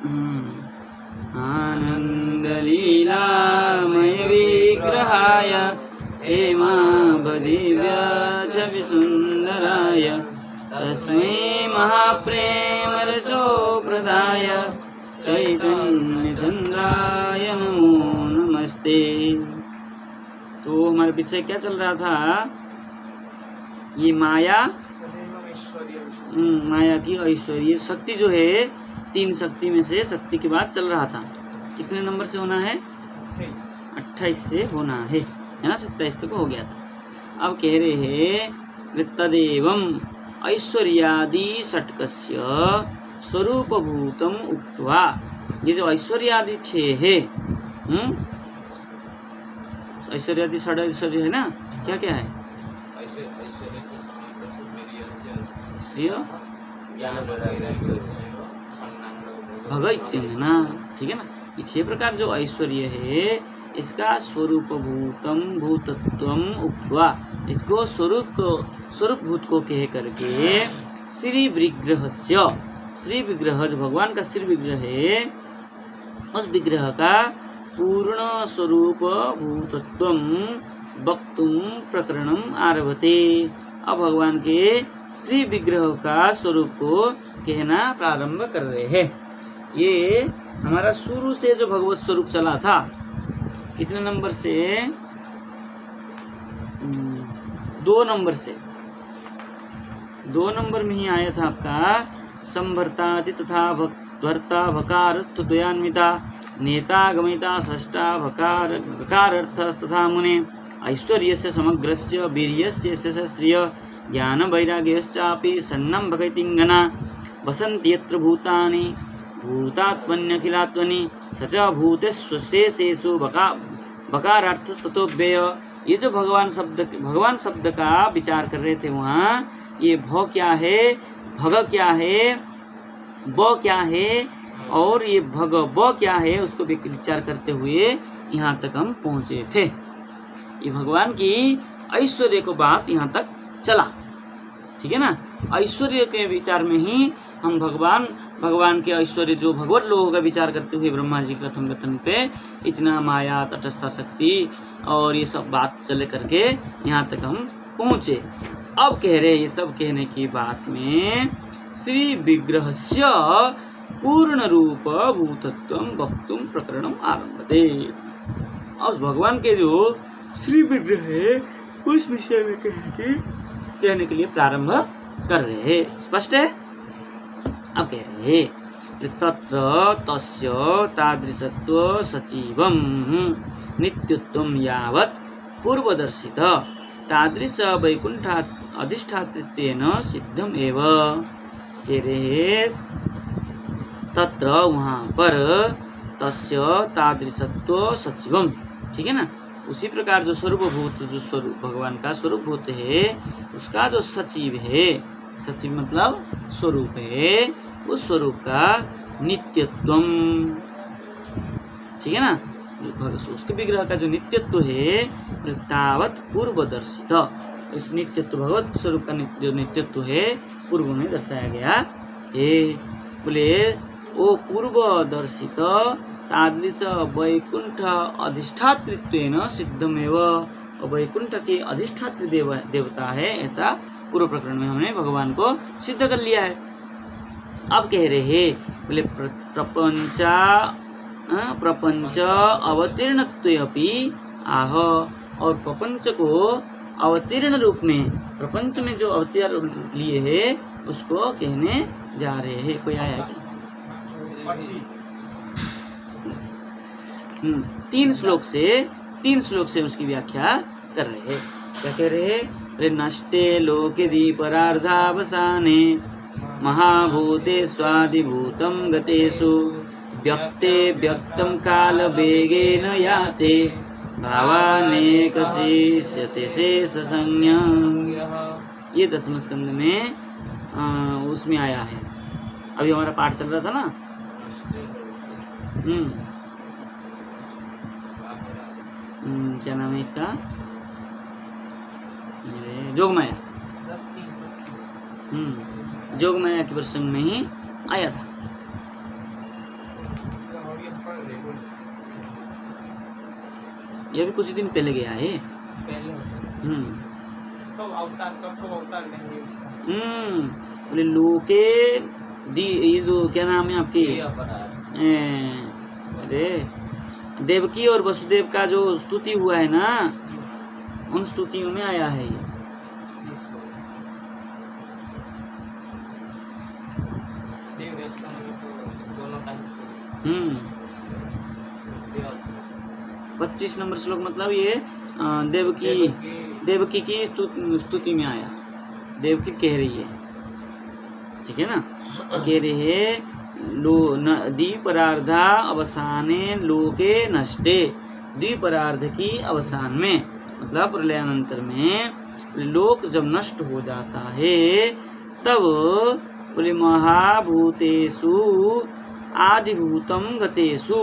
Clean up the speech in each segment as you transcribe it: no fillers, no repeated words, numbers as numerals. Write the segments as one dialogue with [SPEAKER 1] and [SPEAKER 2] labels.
[SPEAKER 1] आनन्दलीलामय विग्रहाय हेमावदिव्यच्छविसुन्दराय तस्मै महाप्रेमरसोप्रदाय चैतन्यचन्द्राय नमो नमस्ते। तो हमारा विषय क्या चल रहा था? ये माया की ऐश्वर्य शक्ति जो है, 3 शक्ति में से शक्ति की बात चल रहा था। कितने नंबर से होना है? 28 से होना है ना? 27 तक हो गया था। अब कह रहे हैं तदेवं ऐश्वर्यादि षट्कस्य स्वरूपभूतम उक्त्वा। ये जो ऐश्वर्यादि 6 है, ऐश्वर्यादि 6 ऐश्वर्य है ना, क्या क्या है? भगवत्यम है ना, ठीक है ना। ये 6 प्रकार जो ऐश्वर्य है, इसका स्वरूपभूतम भूतत्वम उक्त्वा, इसको स्वरूप भूत को कह करके श्री विग्रहस्य, श्री विग्रह जो भगवान का श्री विग्रह है, उस विग्रह का पूर्ण स्वरूप भूतत्वम वक्तुम प्रकरणम आरभते। अब भगवान के श्री विग्रह का स्वरूप को कहना प्रारंभ कर रहे हैं। ये हमारा शुरू से जो भगवत स्वरूप चला था, कितने नंबर से? 2 नंबर से। 2 नंबर में ही आया था आपका संभर्ताति तथा भक्त्वर्ता भकारर्थ द्वयान्विता नेता गमिता षष्टा भकारर्थ तथा मुने ऐश्वर्यस्य समग्रस्य वीर्यस्य श्रिय ज्ञान वैराग्यश्चापि सन्नं भगतिंगना वसन्त्यत्र भूतानि भूतात्मन्यखिलात्मनि स च भूतेष्वशेषेषु बकारार्थस्ततोव्यय। ये जो भगवान शब्द का विचार कर रहे थे वहाँ, ये भ क्या है, भग क्या है, ब क्या है और ये भग ब क्या है, उसको विचार करते हुए यहाँ तक हम पहुँचे थे। ये भगवान की ऐश्वर्य को बात यहाँ तक चला, ठीक है ना। ऐश्वर्य के विचार में ही हम भगवान के ऐश्वर्य जो भगवत लोगों का विचार करते हुए ब्रह्मा जी प्रथम कथन पे इतना माया तटस्था शक्ति और ये सब बात चले करके यहाँ तक हम पहुँचे। अब कह रहे ये सब कहने की बात में श्री विग्रहस्य पूर्ण रूप भूतत्वम वक्तुम प्रकरणम आरभते। अब भगवान के जो श्री विग्रह है उस विषय में कहने के लिए प्रारंभ कर रहे हैं। स्पष्ट है? अब कह रहे हैं तत्र तस्य तादृशत्व सचिवम नित्यत्वम यावत् पूर्वदर्शित तादृश वैकुंठा अधिष्ठातृत्वेन सिद्धम एव। कह रहे तत्र वहाँ पर तस्य तादृशत्व सचिवम, ठीक है ना। उसी प्रकार जो स्वरूपभूत, जो स्वरूप भगवान का स्वरूप भूत है, उसका जो सचिव है, सचिव मतलब स्वरूप है, उस स्वरूप का नित्यत्वम, ठीक है ना। उसके विग्रह का जो नित्यत्व है तावत पूर्वदर्शित, इस नित्यत्व भगवत स्वरूप का जो नित्यत्व है पूर्व में दर्शाया गया है। बोले ओ पूर्वदर्शित तादृश वैकुंठ अधिष्ठातृत्वेन सिद्धमेव, वैकुंठ के अधिष्ठात्री देवता है, ऐसा पूर्व प्रकरण में हमने भगवान को सिद्ध कर लिया है। अब कह रहे हैं बोले प्रपंच अवतीर्णत्वेपि आह, और प्रपंच को अवतीर्ण रूप में, प्रपंच में जो अवतार लिए है उसको कहने जा रहे हैं। कोई आया क्या? 3 श्लोक से उसकी व्याख्या कर रहे हैं। क्या कह रहे हैं? नष्टे लोके दीपरार्धावसाने महाभूते स्वादिभूतं गतेषु व्यक्ते व्यक्तं काल वेगेन याते भावानेकशिष्यते शेषसंज्ञा। ये 10वें स्कंद में उसमें आया है। अभी हमारा पाठ चल रहा था ना। क्या नाम है इसका? जोगमाया। जोगमाया के प्रसंग में ही आया था। ये भी कुछ दिन पहले गया है।
[SPEAKER 2] पहले होता
[SPEAKER 1] हम्म
[SPEAKER 2] तो अवतार तो अवतार नहीं है उसका।
[SPEAKER 1] बोले लोके दी, ये जो क्या नाम है आपकी,
[SPEAKER 2] ये अपराध
[SPEAKER 1] अरे देवकी और वसुदेव का जो स्तुति हुआ है ना, उन स्तुतियों में आया है ये।
[SPEAKER 2] दोनों का
[SPEAKER 1] 25 नंबर श्लोक मतलब ये देवकी की स्तुति में आया। देवकी कह रही है, ठीक है ना, कह रही है द्विपरार्धा अवसाने लोके नष्टे, द्विपरार्ध की अवसान में मतलब प्रलयानंतर में लोक जब नष्ट हो जाता है तब बोले महाभूतेषु आदिभूतम गतेषु,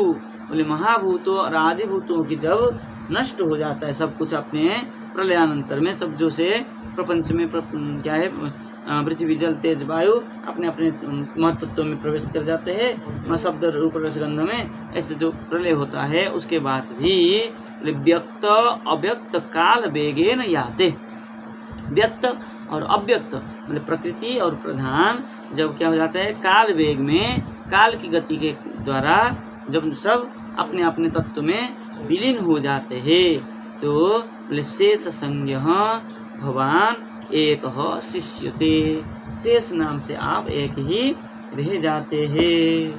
[SPEAKER 1] बोले महाभूतों और आदिभूतों की जब नष्ट हो जाता है सब कुछ अपने प्रलयानंतर में, सब जो से प्रपंच में क्या है पृथ्वी जल तेज वायु अपने अपने महत्व में प्रवेश कर जाते हैं शब्द रूप रसगंध में, ऐसे जो प्रलय होता है उसके बाद भी व्यक्त अव्यक्त काल वेगे न याते। व्यक्त और अव्यक्त मतलब प्रकृति और प्रधान जब क्या हो जाता है काल वेग में, काल की गति के द्वारा जब सब अपने अपने तत्व में विलीन हो जाते हैं तो शेष संज्ञ भगवान एक शिष्यते, शेष नाम से आप एक ही रह जाते हैं।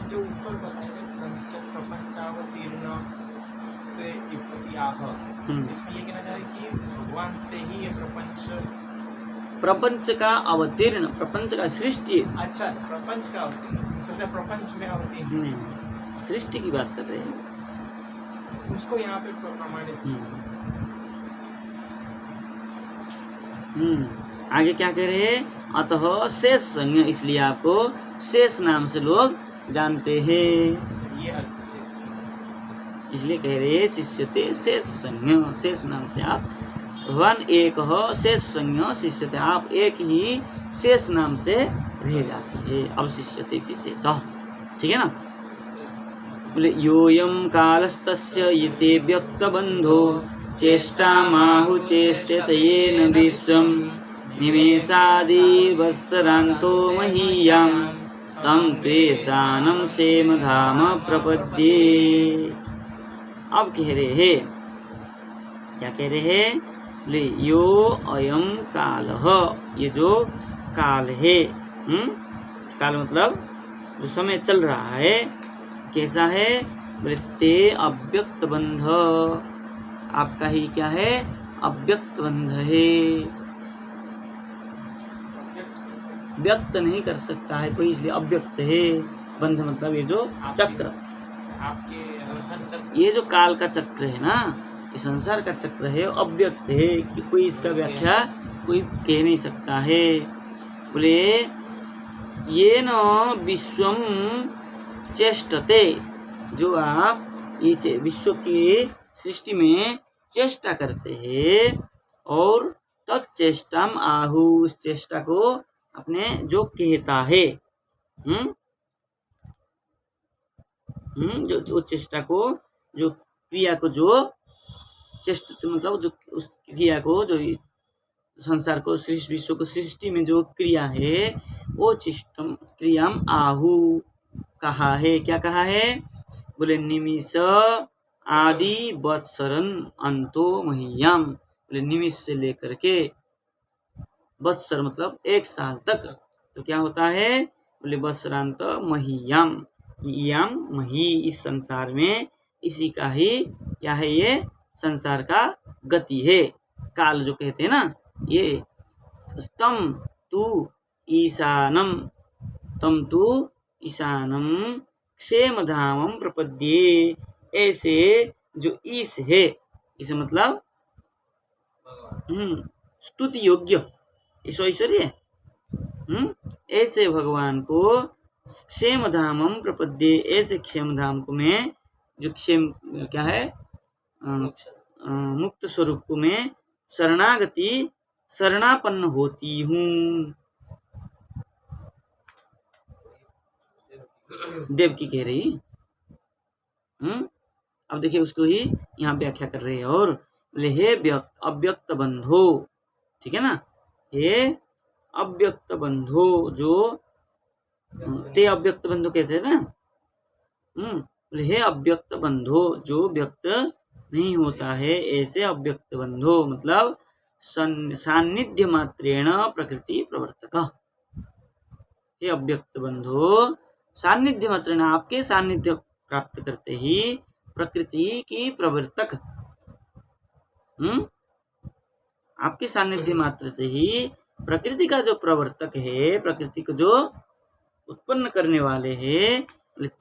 [SPEAKER 2] जो ऊपर बताया प्रपंचावतीर्ण इसमें ये कहना चाह रहे कि भगवान से ही ये
[SPEAKER 1] प्रपंच का अवतीर्ण, प्रपंच का सृष्टि,
[SPEAKER 2] अच्छा प्रपंच का अवतीर्ण, प्रपंच में अवतीर्ण
[SPEAKER 1] सृष्टि की बात कर रहे हैं
[SPEAKER 2] उसको यहाँ पे प्रमाणित।
[SPEAKER 1] आगे क्या कह रहे हैं, अतः शेष संज्ञ, इसलिए आपको शेष नाम से लोग जानते हैं,
[SPEAKER 2] ये
[SPEAKER 1] इसलिए कह रहे हैं शिष्यते शेष संज्ञ, शेष नाम से आप भगवान एक शेष संज्ञ शिष्यते, आप एक ही शेष नाम से रह जाते हैं, अब शिष्यते की शेष, ठीक है ना। बोले योयम कालस्तस्य यते व्यक्तबंधो चेष्टामाहु चेष्टतयेन विश्वं निमेषादि वत्सरान्तो महीयां तं त्वेषानं क्षेमधाम प्रपद्ये। अब कह रहे हैं, क्या कह रहे हैं, बोले यो अयम कालः, ये जो काल है, काल मतलब जो समय चल रहा है कैसा है, बोले ते अव्यक्त बंध, आपका ही क्या है अव्यक्त बंध है, व्यक्त नहीं कर सकता है कोई, इसलिए अव्यक्त है। बंध मतलब ये जो चक्र,
[SPEAKER 2] आपके
[SPEAKER 1] ये जो काल का चक्र है ना, ये संसार का चक्र है, अव्यक्त है कि कोई इसका व्याख्या कोई कह नहीं सकता है। बोले ये न विश्वम चेष्टते, जो आप ये विश्व की सृष्टि में चेष्टा करते हैं, और तत्चेष्टाम आहु, उस चेष्टा को अपने जो कहता है, जो चेष्टा को, जो क्रिया को, जो चेष्टा मतलब जो उस क्रिया को, जो संसार को विश्व को सृष्टि में जो क्रिया है वो चिष्टम क्रियाम आहु कहा है, क्या कहा है, बोले निमिष आदि वत्सरन अंतो महीयाम, बोले निमिष से लेकर के वत्सर मतलब 1 साल तक, तो क्या होता है, बोले वत्सरांत महीयाम, याम मही, इस संसार में इसी का ही क्या है, ये संसार का गति है, काल जो कहते हैं ना, ये तम तु ईशानम, तम तु ईशानम क्षेमधामम प्रपद्ये, ऐसे जो ईश है, इसे मतलब स्तुति योग्य ऐश्वर्य, ऐसे भगवान को क्षेमधामम प्रपद्ये, ऐसे क्षेमधाम को मैं, जो क्षेम क्या है मुक्त स्वरूप को मैं शरणागति शरणापन्न होती हूँ। देवकी कह रही, अब देखिए उसको ही यहाँ व्याख्या कर रहे हैं और बोले हे अव्यक्त बंधो, ठीक है ना, हे अव्यक्त बंधो, जो ते अव्यक्त बंधो कहते हैं ना, बोले हे अव्यक्त बंधो, जो व्यक्त नहीं होता है, ऐसे अव्यक्त बंधो मतलब सान्निध्य मात्रेण प्रकृति प्रवर्तक। हे अव्यक्त बंधो, सान्निध्य मात्रेण आपके सान्निध्य प्राप्त करते ही प्रकृति की प्रवर्तक, आपके सान्निध्य मात्र से ही प्रकृति का जो प्रवर्तक है, प्रकृति को जो उत्पन्न करने वाले हैं,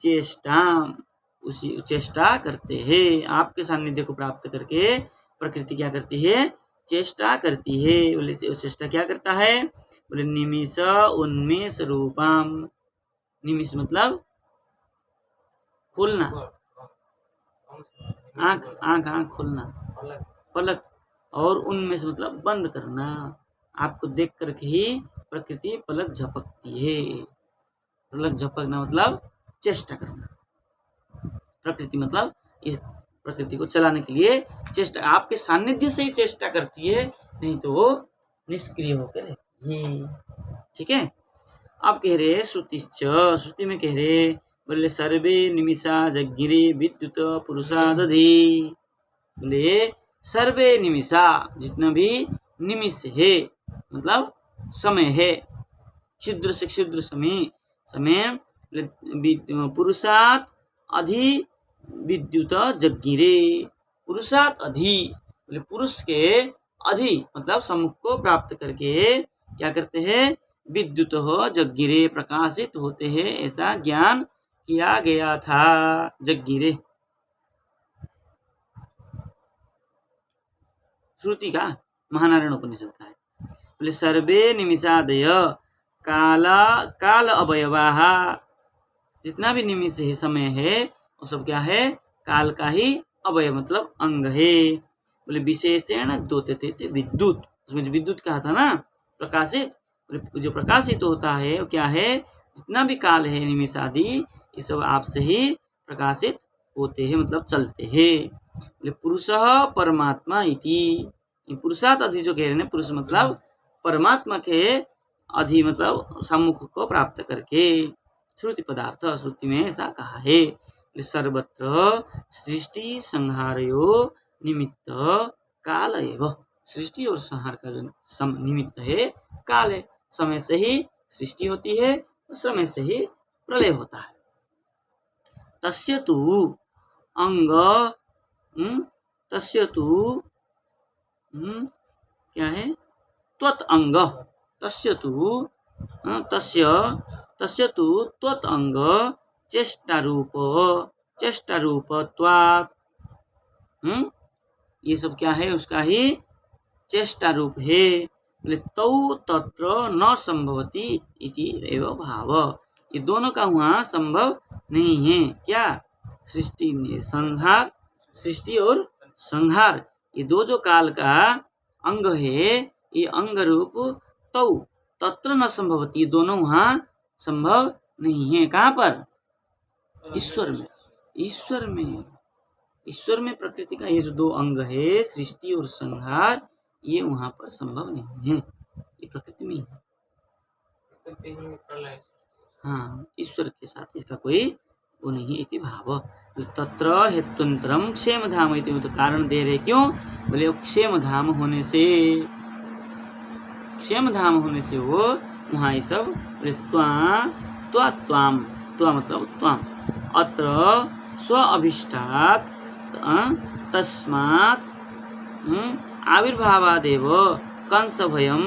[SPEAKER 1] चेष्टा, उसी चेष्टा करते हैं। आपके सान्निध्य को प्राप्त करके प्रकृति क्या करती है, चेष्टा करती है। बोले चेष्टा क्या करता है, बोले निमिष उन्मेष रूपम, निमिष मतलब खोलना, आंख आंख आंख खोलना, पलक, और उन्मेष मतलब बंद करना। आपको देख करके ही प्रकृति पलक झपकती है। पलक झपकना मतलब चेष्टा करना। प्रकृति मतलब इस प्रकृति को चलाने के लिए चेष्टा, आपके सानिध्य से ही चेष्टा करती है, नहीं तो वो निष्क्रिय होकर रहती। ठीक है। अब कह रहे श्रुतिश्च, श्रुति में कह रहे बोले सर्वे निमिषा जग्गिरे विद्युत पुरुषादधि, बोले सर्वे निमिषा, जितना भी निमिष है मतलब समय है, क्षुद्र से क्षुद्र समय, समय पुरुषात अधि विद्युत जग्गिरे, पुरुषात अधि बोले पुरुष के अधि मतलब सम्मुख को प्राप्त करके क्या करते हैं, विद्युत हो जग्गिरे प्रकाशित होते हैं, ऐसा ज्ञान किया गया था। जग्गिरे श्रुति का, महानारायण उपनिषद का है। बोले सर्वे निमिषादय काल अवयवाः, जितना भी निमिष है, समय है, वो सब क्या है, काल का ही अवयव मतलब अंग है। बोले विशेषण द्योतते विद्युत, उसमें जो विद्युत कहा था ना प्रकाशित, जो प्रकाशित होता है वो क्या है, जितना भी काल है निमिष आदि ये सब आपसे ही प्रकाशित होते हैं मतलब चलते हैं। बोले पुरुषः परमात्मा इति, पुरुषात अधि जो कह रहे हैं, पुरुष मतलब परमात्मा के अधि मतलब सम्मुख को प्राप्त करके, श्रुति पदार्थ, श्रुति में ऐसा कहा है। सर्वत्र सृष्टि संहारयो निमित्त काल एव, सृष्टि और संहार का जो निमित्त है काल है। समय से ही सृष्टि होती है, समय से ही प्रलय होता है। तस्य तु अंग, तस्य तु क्या है, त्वत् अंग, तस्य तु तस्य तु त्वत् अंग चेष्टा रूपत्वात्, ये सब क्या है, उसका ही चेष्टा रूप है। बोले तौ तत्र न संभवति इति एव भाव, ये दोनों का वहाँ संभव नहीं है। क्या, सृष्टि में संहार, सृष्टि और संहार, ये दो जो काल का अंग है, ये अंग रूप तौ तत्र न संभवति, ये दोनों वहाँ संभव नहीं है। कहाँ पर, ईश्वर में, ईश्वर में, ईश्वर में प्रकृति का ये जो दो अंग है सृष्टि और संहार, ये वहाँ पर संभव नहीं है, ये प्रकृति में है। हाँ, ईश्वर के साथ इसका कोई वो नहीं। इति भाव तत्र हेत्वंतरम क्षेम धाम, इति तो कारण दे रहे, क्यों, बोले क्षेम धाम होने से, क्षेम धाम होने से वो वहाँ ये सब, बोले त्वाम, त्वा मतलब त्वाम, अत्र स्व अभिष्टात् तस्मात् आविर्भावादेव कंस भयम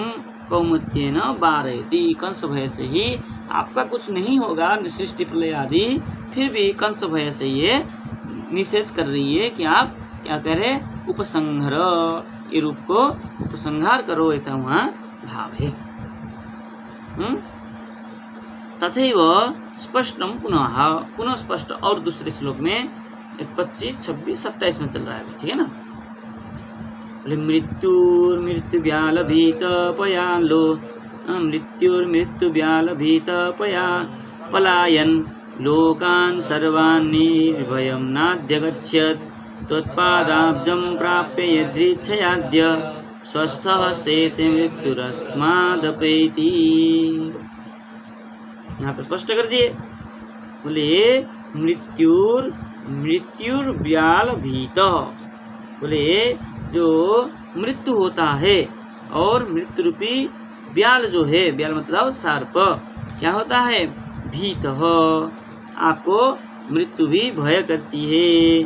[SPEAKER 1] कौमुद्येन वारयति, कंस भय से ही आपका कुछ नहीं होगा, सृष्टि प्रलय आदि, फिर भी कंस भय से ये निषेध कर रही है कि आप क्या करें, उपसंहार, ये रूप को उपसंहार करो, ऐसा वहाँ भाव है। तथैव स्पष्टम पुनः स्पष्ट और दूसरे श्लोक में 25, 26, 27 में चल रहा है, ठीक है ना। मृत्युर्मृत्युव्यालभीत पयालो, मृत्युर्मृत्युव्यालभीत पलायन लोकान् सर्वान् निर्भयं नाध्यगच्छत् त्वत्पादाब्जं प्राप्य यदृच्छयाद्य स्वस्थः सेते मृत्युरस्मादपेति। यहाँ तो स्पष्ट कर दिए, बोले मृत्युर्व्याल भीत, बोले जो मृत्यु होता है और मृत्यु रूपी व्याल जो है, व्याल मतलब सर्प, क्या होता है, भीत, आपको मृत्यु भी भय करती है।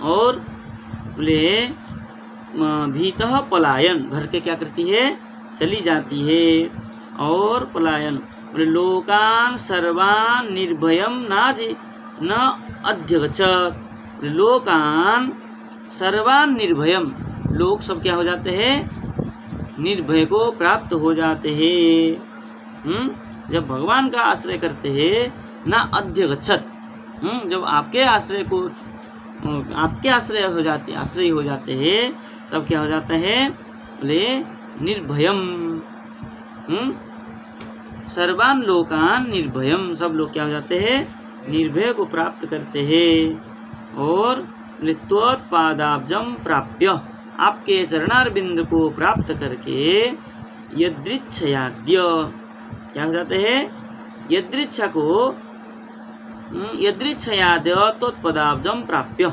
[SPEAKER 1] और बोले भीतः पलायन, भर के क्या करती है, चली जाती है। और पलायन बोले लोकान सर्वान निर्भयम न अध्यगच्छत्, लोकान सर्वान निर्भयम, लोग सब क्या हो जाते हैं, निर्भय को प्राप्त हो जाते हैं। जब भगवान का आश्रय करते हैं ना अध्यगच्छत्, जब आपके आश्रय को आपके आश्रय हो जाते हैं तब क्या हो जाता है, बोले निर्भयम, सर्वान लोकान निर्भयम, सब लोग क्या हो जाते हैं, निर्भय को प्राप्त करते हैं। और त्वत्पादाब्जं प्राप्य, आपके चरणारविंद को प्राप्त करके यदृच्छयाद्य, क्या हो जाते हैं, यदृच्छा को यदृच्छयाद्य त्वत्पदाब्जं प्राप्य,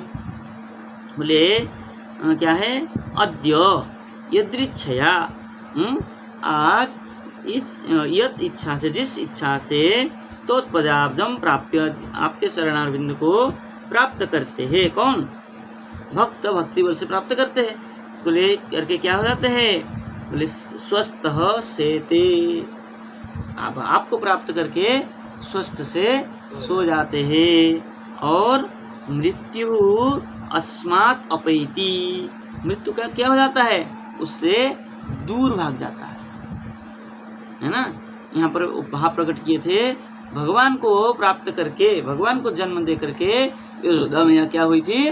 [SPEAKER 1] बोले क्या है, अद्य यदृच्छया, आज इस यत इच्छा से, जिस इच्छा से त्वत्पदाब्जं प्राप्य, आपके शरणारविंद को प्राप्त करते हैं। कौन, भक्त, भक्ति बल से प्राप्त करते हैं, बोले करके क्या हो जाते हैं, बोले स्वस्थः सेते, आपको प्राप्त करके स्वस्थ से सो जाते हैं। और मृत्यु अस्मात् अपैति, मृत्यु का क्या हो जाता है, उससे दूर भाग जाता है ना। यहाँ पर भाव प्रकट किए थे, भगवान को प्राप्त करके, भगवान को जन्म दे करके यशोदा मैया क्या हुई थी,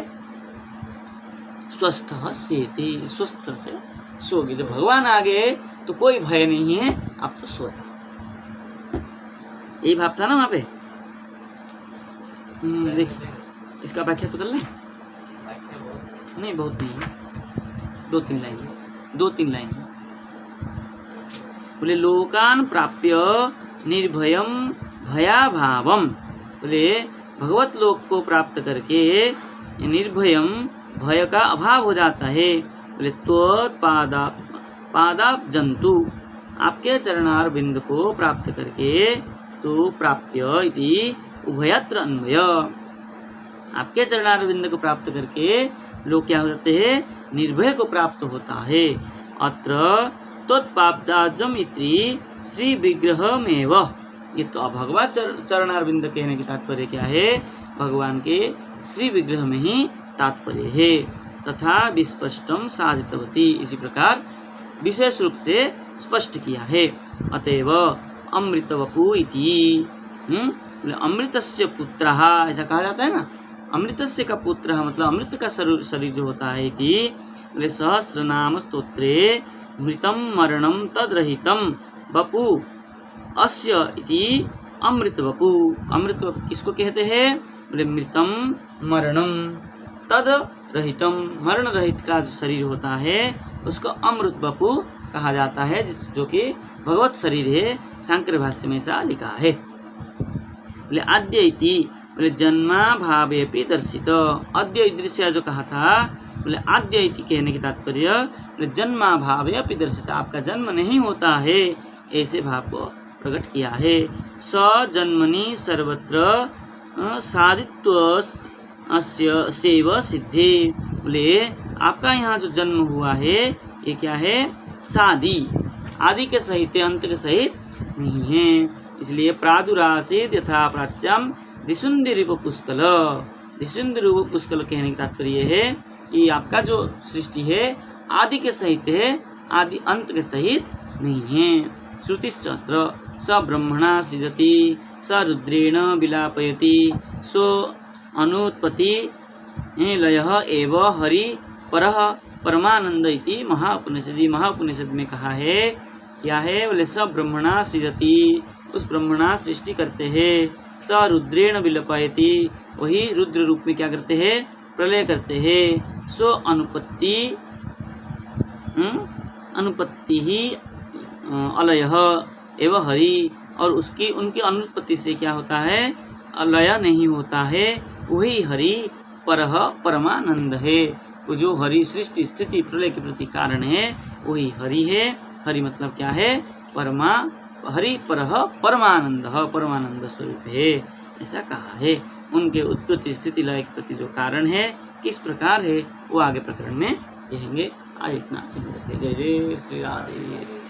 [SPEAKER 1] स्वस्थ सेते, स्वस्थ से सो गए। जब भगवान आ गए तो कोई भय नहीं है, आप तो सोए। यही भाव था ना वहाँ पे। देखिए इसका व्याख्या तो कर ले, नहीं बहुत नहीं, दो तीन लाइन। बोले लोकान प्राप्य निर्भयम भयाभावम, बोले भगवत लोक को प्राप्त करके निर्भयम, भय का अभाव हो जाता है। बोले त्वत्पादाब जंतु, आपके चरणार बिंद को प्राप्त करके, तो प्राप्य इति उभयत्र अन्वय, आपके चरणार बिंद को प्राप्त करके लोग क्या हो जाते हैं, निर्भय को प्राप्त होता है। अत्र त्वत्पादाब्जम इति श्री विग्रहमेव, ये तो भगवान चरणारविंद कहने की तात्पर्य क्या है, भगवान के श्री विग्रह में ही तात्पर्य है। तथा विस्पष्टम साधितवती, इसी प्रकार विशेष रूप से स्पष्ट किया है। अतएव अमृतवपु इति, अमृतस्य पुत्रः, ऐसा कहा जाता है ना, अमृतस्य का पुत्र मतलब अमृत का शरीर जो होता है, इति सहस्रनाम स्तोत्रे मृतम मरणम तद्रहितम वपु अस्य इति अमृत वपु। अमृत किसको कहते हैं, बोले मृतम मरणम तद रहितम, मरण रहित का जो शरीर होता है उसको अमृत वपु कहा जाता है, जो कि भगवत शरीर है। शांकर भाष्य में ऐसा लिखा है। बोले आद्य इति, बोले जन्मा भावेपि दर्शित, आद्य दृश्य जो कहा था, बोले आद्य इति कहने की तात्पर्य, बोले जन्मा भावे अपि दर्शित, आपका जन्म नहीं होता है, ऐसे भाव को प्रकट किया है। स जन्मनि सर्वत्र साधित्व अस्य सेव सिद्धि, बोले आपका यहाँ जो जन्म हुआ है ये क्या है, सादि, आदि के सहित अंत के सहित नहीं है। इसलिए प्रादुरासित यथा प्राच्यम दिशुंदिरिप पुष्कल, दिशुंदिरिप पुष्कल कहने का तात्पर्य है कि आपका जो सृष्टि है आदि के सहित है, आदि अंत के सहित नहीं है। श्रुतिश्चत्र स ब्रह्मणा सृजति स रुद्रेण विलापयति सो अनुत्पत्ति लयः एव हरि परः परमानंद इति महाउपनिषद में कहा है। क्या है, बोले स ब्रह्मणा सृजति, उस ब्रह्मणा सृष्टि करते हैं। स रुद्रेण विलपयति, वही रुद्र रूप में क्या करते हैं, प्रलय करते हैं। सो अनुपत्ति अनुपत्ति ही अलयः एवं हरि, और उसकी उनकी अनुत्पत्ति से क्या होता है, अलय नहीं होता है। वही हरि परह परमानंद है। वो जो हरि सृष्टि स्थिति प्रलय के प्रति कारण है वही हरि है। हरि मतलब क्या है, परमा, हरि परह परमानंद, परमानंद स्वरूप है, ऐसा कहा है। उनके उत्पत्ति स्थिति लय के प्रति जो कारण है किस प्रकार है वो आगे प्रकरण में कहेंगे। आज इतना। जय जय श्री राधे।